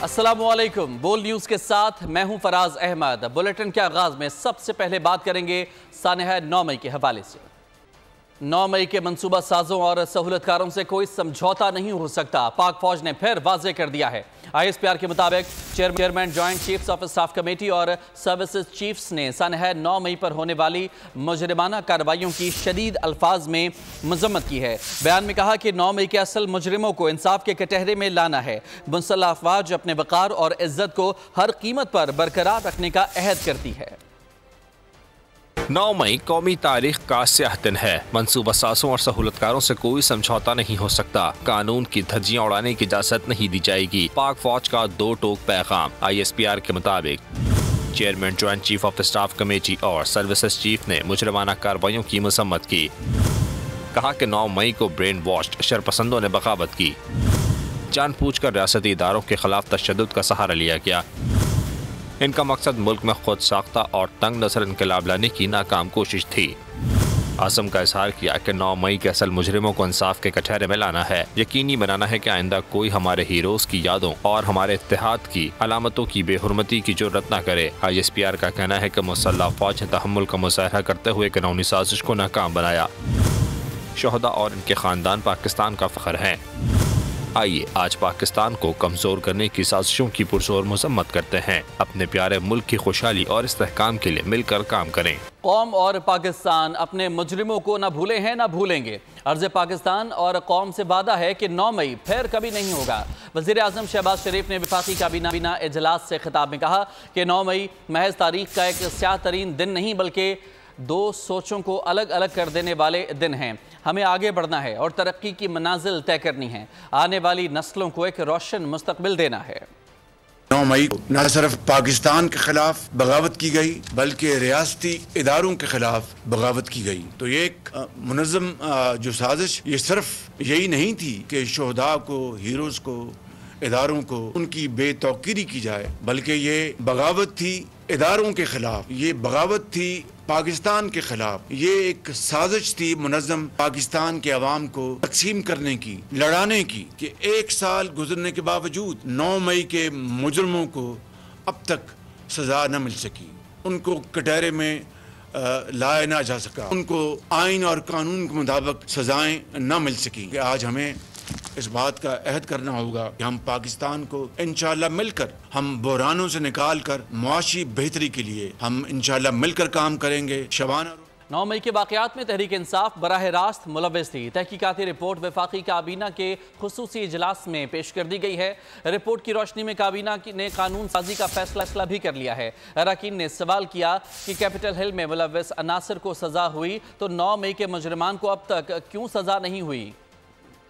अस्सलामुअलैकुम। बोल न्यूज़ के साथ मैं हूं फराज अहमद। बुलेटिन के आगाज में सबसे पहले बात करेंगे सानहा 9 मई के हवाले से। 9 मई के मंसूबा साजों और सहूलतकारों से कोई समझौता नहीं हो सकता, पाक फौज ने फिर वाजे कर दिया है। ISPR के मुताबिक chairman joint chiefs of staff committee और सर्विसेज चीफ्स ने सानहा 9 मई पर होने वाली मुजरिमाना कार्रवाइयों की शदीद अल्फाज में मजम्मत की है। बयान में कहा कि 9 मई के असल मुजरिमों को इंसाफ के कटहरे में लाना है। मुसल्लह अफवाज अपने वक़ार और इज्जत को हर कीमत पर बरकरार रखने का अहद करती है। 9 मई कौमी तारीख का स्याह दिन है। मंसूबा साजों और सहूलतकारों से कोई समझौता नहीं हो सकता। कानून की धज्जियां उड़ाने की इजाजत नहीं दी जाएगी। पाक फौज का दो टोक पैगाम। ISPR के मुताबिक chairman joint chief of staff committee और सर्विसेज चीफ ने मुजरिमाना कार्रवाइयों की मसम्मत की। कहा कि 9 मई को ब्रेन वॉश्ड शरपसंदों ने बगावत की। जानबूझकर रियासती इदारों के खिलाफ तशद्दुद का सहारा लिया गया। इनका मकसद मुल्क में खुद साख्ता और तंग नसर इनकलाब लाने की नाकाम कोशिश थी। आज़म का इजहार किया कि 9 मई के असल मुजरिमों को इंसाफ के कटहरे में लाना है। यकीनी बनाना है कि आइंदा कोई हमारे हीरोज की यादों और हमारे इत्तेहाद की अलामतों की बेहुरमती की जुर्रत न करे। ISPR का कहना है कि मुसल्लह फौज ने तहम्मुल का मुजाहरा करते हुए कानूनी साजिश को नाकाम बनाया। शोहदा और इनके खानदान पाकिस्तान का फख्र हैं। आइए आज पाकिस्तान को कमजोर करने की साजिशों की पुरजोर मजम्मत करते हैं। अपने प्यारे मुल्क की खुशहाली और इस्तेहकाम के लिए मिलकर काम करें। कौम और पाकिस्तान अपने मुजरिमों को न भूले हैं न भूलेंगे। अर्ज़ पाकिस्तान और कौम से वादा है कि 9 मई फिर कभी नहीं होगा। वज़ीर आज़म शहबाज शरीफ ने वफाकी काबीना इजलास से खिताब में कहा कि 9 मई महज तारीख का एक स्याह तरीन दिन नहीं बल्कि दो सोचों को अलग अलग कर देने वाले दिन हैं। हमें आगे बढ़ना है और तरक्की की मनाजिल तय करनी है। आने वाली नस्लों को एक रोशन मुस्तकबिल देना है। 9 मई को न सिर्फ पाकिस्तान के खिलाफ बगावत की गई बल्कि रियासती इदारों के खिलाफ बगावत की गई। तो ये एक मुनज़्ज़म जो साजिश, ये सिर्फ यही नहीं थी कि शोहदा को, हीरोज को, इदारों को उनकी बेतौकीरी की जाए, बल्कि ये बगावत थी इदारों के खिलाफ, ये बगावत थी पाकिस्तान के खिलाफ। ये एक साजिश थी मुनज़्ज़म पाकिस्तान के अवाम को तकसीम करने की, लड़ाने की, कि 1 साल गुजरने के बावजूद 9 मई के मुजरमों को अब तक सजा न मिल सकी, उनको कटहरे में लाया ना जा सका, उनको आइन और कानून के मुताबिक सजाएं न मिल सकी। कि आज हमें इस बात का अहद करना होगा कि हम पाकिस्तान को इंशाअल्लाह मिलकर, हम बुहरानों से निकाल कर मुआशी बेहतरी के लिए हम इंशाअल्लाह मिलकर काम करेंगे। शबाना 9 मई के वाक़यात में तहरीक इंसाफ बराह रास्त मुलव्वस थी। तहकीकाती रिपोर्ट वफाकी काबीना के खुसूसी इजलास में पेश कर दी गई है। रिपोर्ट की रोशनी में काबीना ने कानून साजी का फैसला भी कर लिया है। अरकान ने सवाल किया कि कैपिटल हिल में मुलव्वस अनासर को सजा हुई तो 9 मई के मुजरिमान को अब तक क्यों सजा नहीं हुई।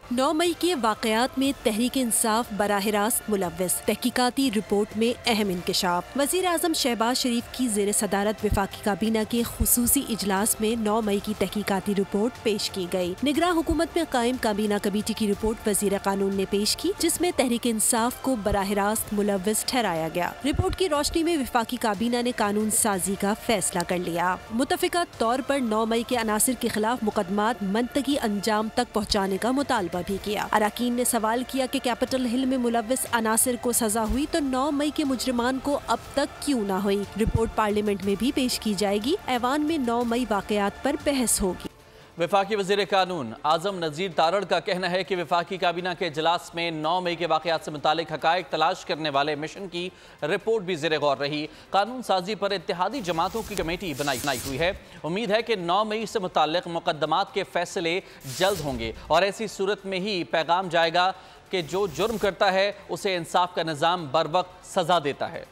9 मई के वाक़यात में तहरीक इंसाफ बराह रास्त मुलव्वस। तहकीकाती रिपोर्ट में अहम इंकशाफ। वज़ीर आज़म शहबाज शरीफ की ज़ेर सदारत वफाकी काबीना के खुसूसी इजलास में 9 मई की तहकीकाती रिपोर्ट पेश की गई। निगरान हुकूमत में कायम काबीना कमेटी की रिपोर्ट वज़ीर कानून ने पेश की, जिसमें तहरीक इंसाफ को बराह रास्त मुलव्वस ठहराया गया। रिपोर्ट की रोशनी में वफाकी काबीना ने कानून साजी का फैसला कर लिया। मुतफ़िका तौर पर 9 मई के अनासिर के खिलाफ मुकदमात मंतकी अंजाम तक पहुँचाने का मुतालबा भी किया। अरकान ने सवाल किया कि कैपिटल हिल में मुलव्वस अनासिर को सजा हुई तो 9 मई के मुजरिमान को अब तक क्यों न हुई। रिपोर्ट पार्लियामेंट में भी पेश की जाएगी। ऐवान में 9 मई वाक़यात पर बहस होगी। वफाकी वज़ीर कानून आज़म नज़ीर तारड़ का कहना है कि वफाकी काबीना के इजलास में 9 मई के वाक़यात से मुतालिक हक़ाइक़ तलाश करने वाले मिशन की रिपोर्ट भी ज़ेर गौर रही। कानून साजी पर इत्तेहादी जमातों की कमेटी बनाई हुई है। उम्मीद है कि 9 मई से मुतालिक मुक़द्दमात के फैसले जल्द होंगे और ऐसी सूरत में ही पैगाम जाएगा कि जो जुर्म करता है उसे इंसाफ का निज़ाम बर वक्त सज़ा देता है।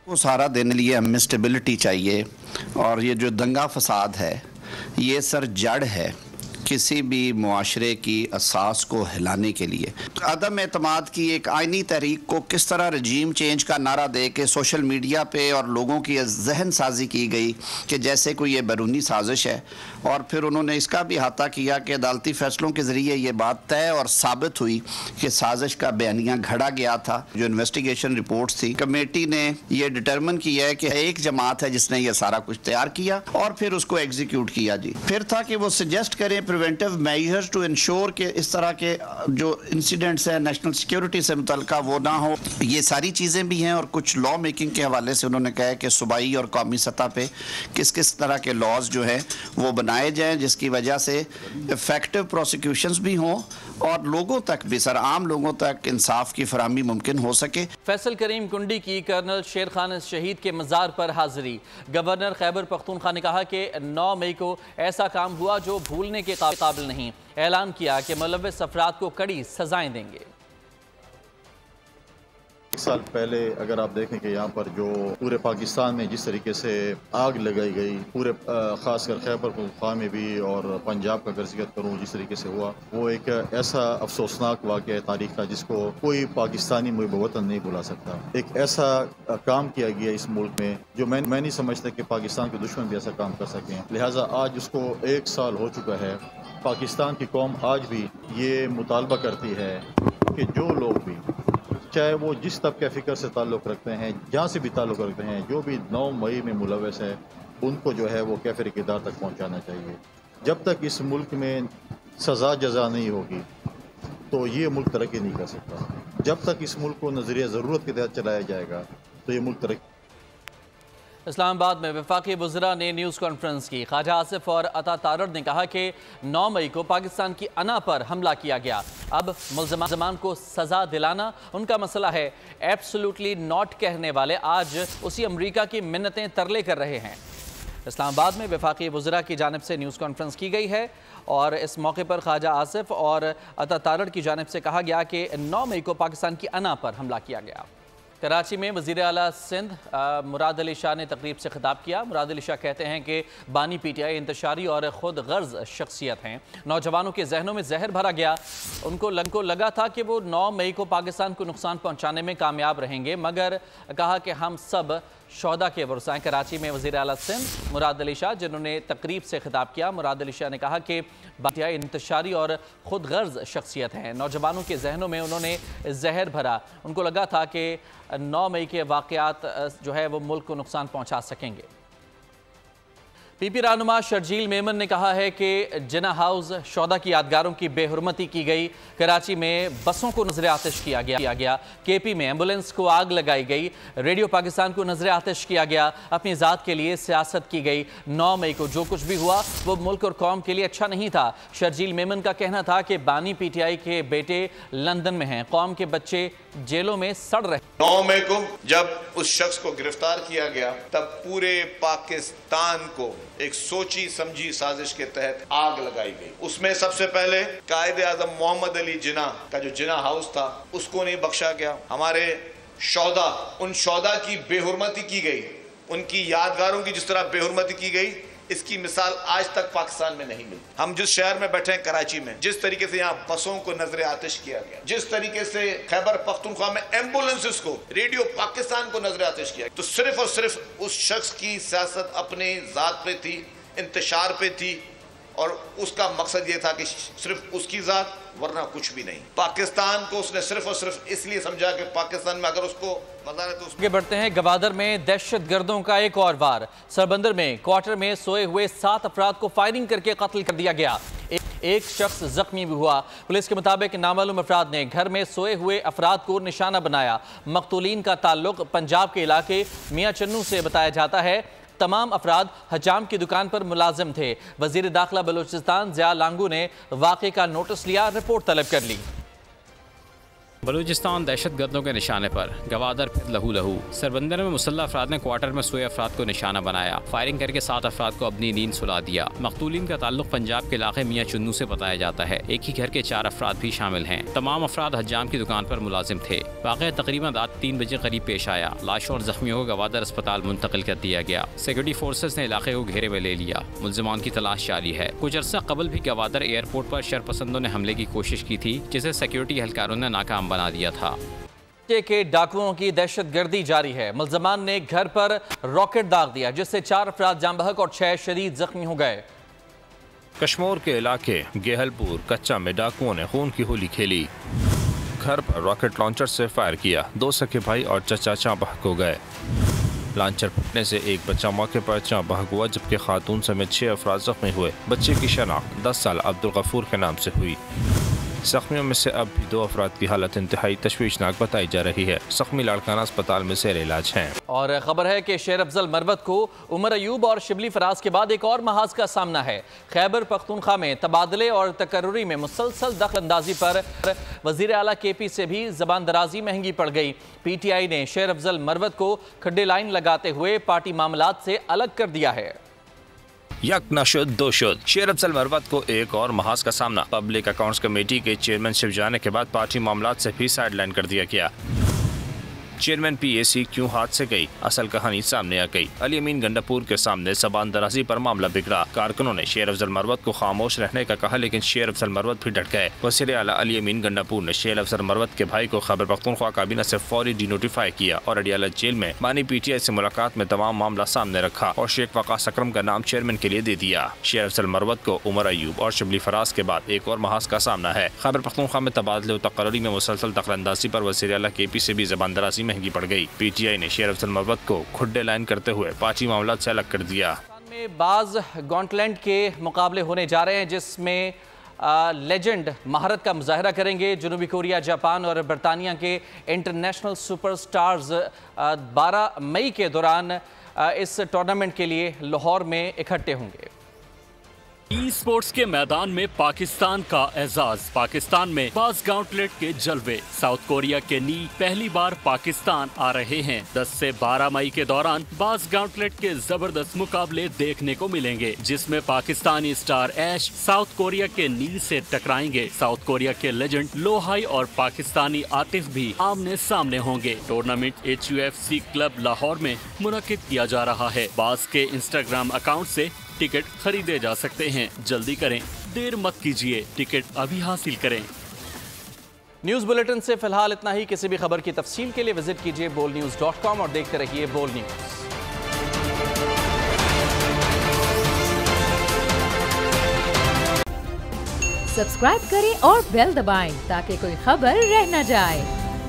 वो सारा दिन लिए हमें स्टेबिलिटी चाहिए और ये जो दंगा फसाद है ये सर जड़ है किसी भी मुआशरे की असास को हिलाने के लिए। अदम एतमाद की एक आइनी तहरीक को किस तरह रजीम चेंज का नारा दे के सोशल मीडिया पे और लोगों की जहन साजी की गई कि जैसे कोई ये बैरूनी साजिश है, और फिर उन्होंने इसका भी अहाता किया कि अदालती फैसलों के ज़रिए ये बात तय और साबित हुई कि साजिश का बयानिया घड़ा गया था। जो इन्वेस्टिगेशन रिपोर्ट्स थी, कमेटी ने ये डिटर्मिन किया है कि एक जमात है जिसने ये सारा कुछ तैयार किया और फिर उसको एग्जीक्यूट किया। जी फिर था कि वो सजेस्ट करें प्रिवेंटिव मेजर्स टू इंश्योर कि इस तरह के जो इंसिडेंट्स हैं नेशनल सिक्योरिटी से मुतल्लिका वो ना हो। ये सारी चीज़ें भी हैं और कुछ लॉ मेकिंग के हवाले से उन्होंने कहा है कि सूबाई और कौमी सतह पे किस किस तरह के लॉज जो हैं वो बनाए जाएं जिसकी वजह से इफेक्टिव प्रोसिक्यूशंस भी हों और लोगों तक भी सर आम लोगों तक इंसाफ की फराहमी मुमकिन हो सके। फैसल करीम कुंडी की कर्नल शेर खान शहीद के मज़ार पर हाजिरी। गवर्नर खैबर पख्तूनख्वा ने कहा कि 9 मई को ऐसा काम हुआ जो भूलने के काबिल नहीं। ऐलान किया कि मुलव्विस अफराद को कड़ी सजाएं देंगे। एक साल पहले अगर आप देखें कि यहाँ पर जो पूरे पाकिस्तान में जिस तरीके से आग लगाई गई, पूरे खासकर खैबर पख्तूनख्वा में भी और पंजाब का अगर जिक्र करूँ जिस तरीके से हुआ, वो एक ऐसा अफसोसनाक वाक़या तारीख का जिसको कोई पाकिस्तानी मुहब्बतन नहीं भुला सकता। एक ऐसा काम किया गया इस मुल्क में जो मैं नहीं समझता कि पाकिस्तान के दुश्मन भी ऐसा काम कर सकें। लिहाजा आज उसको 1 साल हो चुका है। पाकिस्तान की कौम आज भी ये मुतालबा करती है कि जो लोग भी चाहे वो जिस तबके फ़िक्र से ताल्लुक़ रखते हैं, जहाँ से भी ताल्लुक़ रखते हैं, जो भी 9 मई में मुलव्वस है उनको जो है वो कैफिर किरदार तक पहुँचाना चाहिए। जब तक इस मुल्क में सज़ा जज़ा नहीं होगी तो ये मुल्क तरक्की नहीं कर सकता। जब तक इस मुल्क को नज़रिया ज़रूरत के तहत चलाया जाएगा तो ये मुल्क तरक्की। इस्लामाबाद में वफाकी वज़रा ने न्यूज़ कॉन्फ्रेंस की। ख्वाजा आसिफ और अता तारड़ ने कहा कि 9 मई को पाकिस्तान की अना पर हमला किया गया। अब मुल्ज़मान को सज़ा दिलाना उनका मसला है। एब्सोल्युटली नॉट कहने वाले आज उसी अमरीका की मिन्नतें तरले कर रहे हैं। इस्लामाबाद में वफाकी वज़रा की जानिब से न्यूज़ कॉन्फ्रेंस की गई है और इस मौके पर ख्वाजा आसिफ और अता तारड़ की जानिब से कहा गया कि 9 मई को पाकिस्तान की अना पर हमला किया गया। कराची में वज़ीर आला सिंध मुराद अली शाह ने तकरीब से खिताब किया। मुराद अली शाह कहते हैं कि बानी पीटीआई इंतशारी और ख़ुद गर्ज शख्सियत हैं। नौजवानों के जहनों में जहर भरा गया। उनको लगा था कि वो 9 मई को पाकिस्तान को नुकसान पहुँचाने में कामयाब रहेंगे, मगर कहा कि हम सब शौदा के वर्सा हैं। कराची में वज़ीर आला सिंध मुराद अली शाह जिन्होंने तकरीब से खिताब किया। मुराद अली शाह ने कहा कि पीटीआई इंतशारी और ख़ुद गर्ज शख्सियत हैं। नौजवानों के जहनों में उन्होंने जहर भरा। उनको लगा था कि 9 मई के वाक़यात जो है वो मुल्क को नुकसान पहुँचा सकेंगे। पीपी रहनुमा शर्जील मेमन ने कहा है कि जिना हाउस शौदा की यादगारों की बेहुरमती की गई। कराची में बसों को नजर आतिश किया गया। केपी में एम्बुलेंस को आग लगाई गई। रेडियो पाकिस्तान को नजर आतिश किया गया। अपनी ज़ात के लिए सियासत की गई। 9 मई को जो कुछ भी हुआ वो मुल्क और कौम के लिए अच्छा नहीं था। शर्जील मेमन का कहना था कि बानी पीटीआई के बेटे लंदन में हैं, कौम के बच्चे जेलों में सड़ रहे। 9 मई को जब उस शख्स को गिरफ्तार किया गया तब पूरे पाकिस्तान को एक सोची समझी साजिश के तहत आग लगाई गई। उसमें सबसे पहले कायदे आज़म मोहम्मद अली जिना का जो जिना हाउस था उसको नहीं बख्शा गया। हमारे शौदा, उन शौदा की बेहुरमती की गई। उनकी यादगारों की जिस तरह बेहुरमती की गई, इसकी मिसाल आज तक पाकिस्तान में नहीं मिली। हम जिस शहर में बैठे हैं कराची में, जिस तरीके से यहाँ बसों को नजर आतिश किया गया, जिस तरीके से खैबर पख्तूनख्वा में एम्बुलेंसेस को, रेडियो पाकिस्तान को नजर आतिश किया, तो सिर्फ और सिर्फ उस शख्स की सियासत अपनी जात पे थी, इंतशार पे थी और उसका मकसद ये था कि सिर्फ उसकी जात, वरना कुछ भी नहीं। पाकिस्तान को उसने सिर्फ और सिर्फ इसलिए समझा कि पाकिस्तान में अगर उसको मजा है तो आगे बढ़ते हैं। गवादर में दहशत गर्दों का एक और वार। सरबंदर में क्वार्टर में सोए हुए 7 अफराद को फायरिंग करके कत्ल कर दिया गया। एक शख्स जख्मी भी हुआ। पुलिस के मुताबिक नामालूम अफराद ने घर में सोए हुए अफराद को निशाना बनाया। मकतूलीन का ताल्लुक पंजाब के इलाके मियाँ चन्नू से बताया जाता है। तमाम अफराद हजाम की दुकान पर मुलाजिम थे। वजीर दाखिला बलूचिस्तान ज़िया लांगू ने वाक़े का नोटिस लिया, रिपोर्ट तलब कर ली। बलूचिस्तान दहशत गर्दों के निशाने पर गवादर फिर लहू लहू। सरबंदर में मुसल्लह अफराद ने क्वार्टर में सोए अफराद को निशाना बनाया। फायरिंग करके 7 अफराद को अपनी नींद सुला दिया। मकतूलीन का ताल्लुक पंजाब के इलाके मियाँ चुन्नू से बताया जाता है। एक ही घर के 4 अफराद भी शामिल हैं। तमाम अफराद हजाम की दुकान पर मुलाजिम थे। वाक़या तकरीबन रात 3 बजे करीब पेश आया। लाशों और जख्मियों को गवादर अस्पताल मुंतकिल कर दिया गया। सिक्योरिटी फोर्सेज ने इलाके को घेरे में ले लिया। मुल्ज़िमान की तलाश जारी है। कुछ अर्सा कबल भी गवादर एयरपोर्ट पर शरपसंदों ने हमले की कोशिश की थी, जिसे सिक्योरिटी एहलकारों ने नाकाम बना दिया था। के डाकुओं की दहशतगर्दी जारी है। मुल्ज़मान ने घर पर रॉकेट दाग दिया, जिससे 4 अफराद जाम बहक और 6 शदीद जख्मी हो गए। कश्मीर के इलाके गेहलपुर कच्चा में डाकुओं ने खून की होली खेली। घर पर रॉकेट लॉन्चर से फायर किया। 2 सगे भाई और चचा बहक हो गए। लांचर फटने से एक बच्चा मौके पर जहाँ बहक हुआ, जबकि खातून समेत 6 अफराद जख्मी हुए। बच्चे की शनाख्त 10 साल अब्दुल गफूर के नाम से हुई। जख्मियों में से अब भी 2 अफराद की हालत इंतहाई तशवीशनाक बताई जा रही है। जख्मी लाड़काना अस्पताल में ज़ेर इलाज हैं। और खबर है कि शेर अफजल मरवत को उमर अयूब और शिबली फराज के बाद एक और महाज का सामना है। खैबर पख्तूनख्वा में तबादले और तकर्रुरी में मुसलसल दखल अंदाजी पर वजीर आला KP से भी जबान दराजी महंगी पड़ गई। PTI ने शेर अफजल मरवत को खड्डे लाइन लगाते हुए पार्टी मामलात से अलग कर दिया है। यक न शुद दो शुद, शेर अफजल मरवत को एक और महाज का सामना। पब्लिक अकाउंट्स कमेटी के चेयरमैनशिप जाने के बाद पार्टी मामलात से भी साइडलाइन कर दिया गया। चेयरमैन PAC क्यों हाथ से गई, असल कहानी सामने आ गई। अली अमीन गंडापुर के सामने जबान दराजी पर मामला बिगड़ा। कारकुनों ने शेर अफजल मरवत को खामोश रहने का कहा, लेकिन शेर अफजल मरवत भी डट गए। वज़ीर आला अली अमीन गंडापुर ने शेर अफजल मरवत के भाई को खैबर पख्तूनख्वा काबीना से फौरी डिनोटिफाई किया और अडियाला जेल में बानी PTI से मुलाकात में तमाम मामला सामने रखा और शेख वकास अकरम का नाम चेयरमैन के लिए दे दिया। शेर अफजल मरवत को उमर अयूब और शिबली फराज के बाद एक और महाज का सामना है। खैबर पख्तूनख्वा में तबादले और तकर्रुरी में मुसलसल दखलंदाजी पर वज़ीर आला KP से भी जबान दराजी महंगी पड़ गई। PTI ने शेर अफजल मरवत को खुड्डे लाइन करते हुए पार्टी मामला से अलग कर दिया। में बाज गॉन्टलैंड के मुकाबले होने जा रहे हैं, जिसमें लेजेंड महारत का मुजाहरा करेंगे। जनूबी कोरिया, जापान और बरतानिया के इंटरनेशनल सुपरस्टार्स 12 मई के दौरान इस टूर्नामेंट के लिए लाहौर में इकट्ठे होंगे। स्पोर्ट्स के मैदान में पाकिस्तान का एजाज, पाकिस्तान में बाज गॉन्टलेट के जलवे। साउथ कोरिया के नी पहली बार पाकिस्तान आ रहे हैं। 10 से 12 मई के दौरान बाज गॉन्टलेट के जबरदस्त मुकाबले देखने को मिलेंगे, जिसमें पाकिस्तानी स्टार ऐश साउथ कोरिया के नी से टकराएंगे। साउथ कोरिया के लेजेंड लोहाई और पाकिस्तानी आतिफ भी आमने सामने होंगे। टूर्नामेंट HUFC क्लब लाहौर में मुनक्किद किया जा रहा है। बाज के इंस्टाग्राम अकाउंट से टिकट खरीदे जा सकते हैं। जल्दी करें, देर मत कीजिए, टिकट अभी हासिल करें। न्यूज़ बुलेटिन से फिलहाल इतना ही। किसी भी खबर की तफसील के लिए विजिट कीजिए bolnews.com और देखते रहिए बोल न्यूज़। सब्सक्राइब करें और बेल दबाएं ताकि कोई खबर रह न जाए।